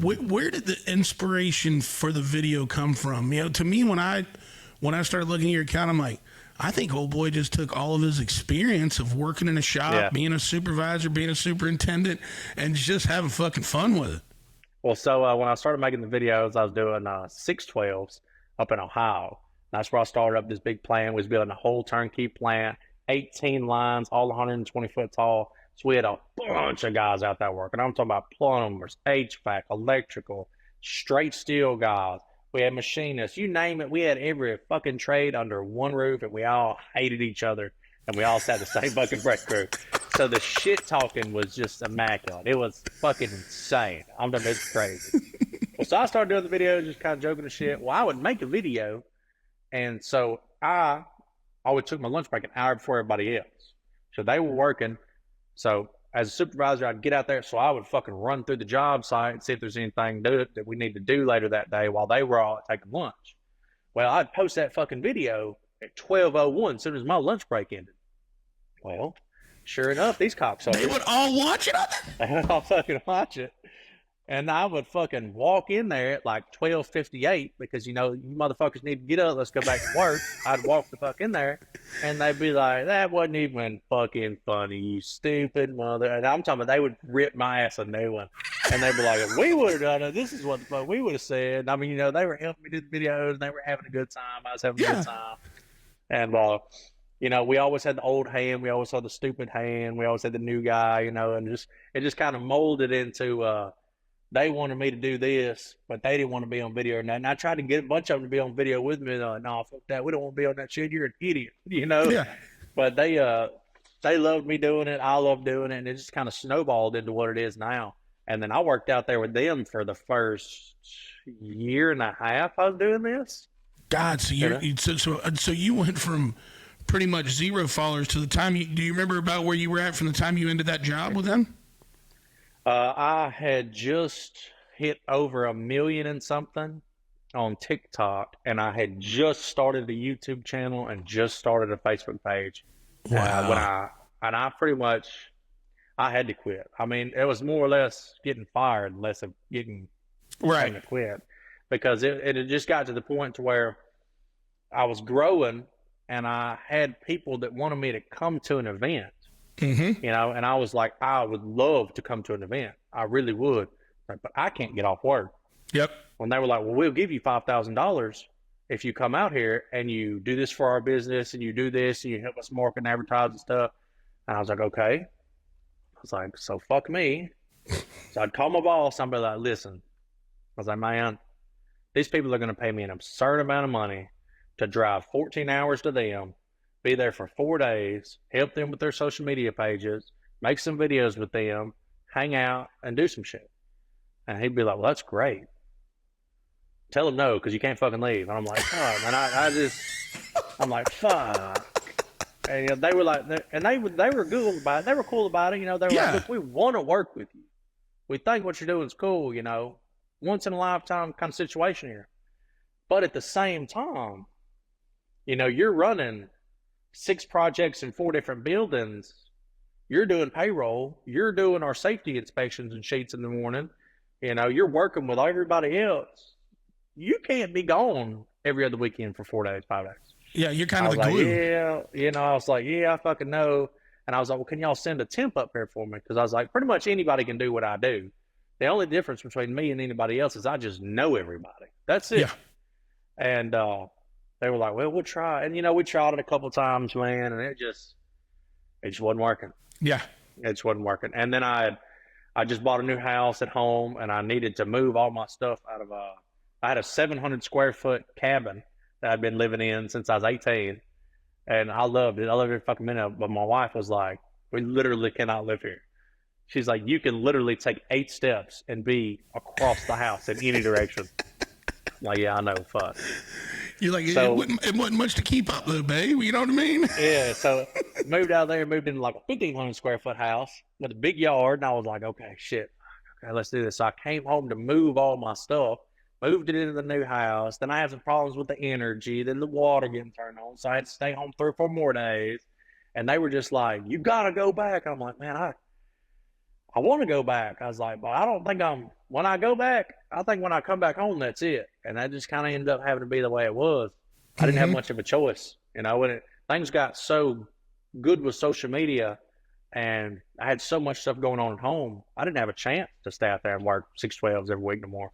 Where did the inspiration for the video come from? You know, to me, when I started looking at your account, I'm like, I think old boy just took all of his experience of working in a shop, being a supervisor, being a superintendent, and just having fucking fun with it. Well, so when I started making the videos, I was doing 612s up in Ohio. That's where I started up this big plan, was building a whole turnkey plant, 18 lines, all 120 foot tall. So we had a bunch of guys out there working. I'm talking about plumbers, HVAC, electrical, straight steel guys. We had machinists, you name it. We had every fucking trade under one roof, and we all hated each other, and we all sat the same fucking breath crew. So the shit talking was just immaculate. It was fucking insane. I'm done. It's crazy. Well, so I started doing the videos, just kind of joking and shit. Well, I would make a video, and so I always took my lunch break an hour before everybody else. So they were working. So as a supervisor, I'd get out there. So I would fucking run through the job site and see if there's anything that we need to do later that day while they were all taking lunch. Well, I'd post that fucking video at 12:01 as soon as my lunch break ended. Well, sure enough, these cops They would all watch it. They would all fucking watch it. And I would fucking walk in there at like 12:58 because, you know, you motherfuckers need to get up. Let's go back to work. I'd walk the fuck in there, and they'd be like, that wasn't even fucking funny, you stupid mother. And I'm talking about they would rip my ass a new one. And they'd be like, if we would have done it, this is what the fuck we would have said. I mean, you know, they were helping me do the videos, and they were having a good time. I was having a good time. And, you know, we always had the old hand. We always had the stupid hand. We always had the new guy, you know, and it just kind of molded into, they wanted me to do this, but they didn't want to be on video. And I tried to get a bunch of them to be on video with me. They're like, no, fuck that. We don't want to be on that shit. You're an idiot, you know? Yeah. But they loved me doing it. I loved doing it. And it just kind of snowballed into what it is now. And then I worked out there with them for the first year and a half I was doing this. God, so you went from pretty much zero followers to the time do you remember about where you were at from the time you ended that job with them? I had just hit over 1 million and something on TikTok, and I had just started a YouTube channel and just started a Facebook page. Wow. I pretty much, I had to quit. I mean, it was more or less getting fired, less of getting to quit, because it had just got to the point to where I was growing, and I had people that wanted me to come to an event. Mm-hmm. You know, and I was like, I would love to come to an event. I really would, but I can't get off work. Yep. When they were like, well, we'll give you $5,000 if you come out here and you do this for our business and you do this and you help us market and advertise and stuff. And I was like, okay. I was like, so fuck me. So I'd call my boss. I'd be like, listen. I was like, man, these people are going to pay me an absurd amount of money to drive 14 hours to them, be there for 4 days, help them with their social media pages, make some videos with them, hang out, and do some shit. And he'd be like, well, that's great. Tell him no, because you can't fucking leave. And I'm like, fuck. And I'm like, fuck. And you know, they were like, and they were cool about it. They were cool about it. You know, they were like, look, we want to work with you. We think what you're doing is cool, you know, once in a lifetime kind of situation here. But at the same time, you know, you're running 6 projects in 4 different buildings. You're doing payroll. You're doing our safety inspections and sheets in the morning. You know, you're working with everybody else. You can't be gone every other weekend for 4 days, 5 days. Yeah, you're kind of the glue. Yeah, you know, I was like, yeah, I fucking know. And I was like, well, can y'all send a temp up here for me? Because I was like, pretty much anybody can do what I do. The only difference between me and anybody else is I just know everybody. That's it. Yeah. And they were like, well, we'll try. And, you know, we tried it a couple of times, man, and it just wasn't working. Yeah. It just wasn't working. And then I just bought a new house at home, and I needed to move all my stuff out of I had a 700 square foot cabin that I'd been living in since I was 18. And I loved it. I loved every fucking minute. But my wife was like, we literally cannot live here. She's like, you can literally take 8 steps and be across the house in any direction. I'm like, yeah, I know, fuck. You're like, so, it wasn't much to keep up though, babe. You know what I mean? Yeah, so moved out there, moved into like a 1,500 square foot house with a big yard. And I was like, okay, shit. Okay, let's do this. So I came home to move all my stuff, moved it into the new house. Then I had some problems with the energy, then the water getting turned on. So I had to stay home 3 or 4 more days. And they were just like, you got to go back. I'm like, man, I want to go back. I was like, but I don't think I'm when I go back, I think when I come back home, that's it. And that just kind of ended up having to be the way it was. I didn't have much of a choice. You know, when things got so good with social media and I had so much stuff going on at home, I didn't have a chance to stay out there and work 612s every week no more.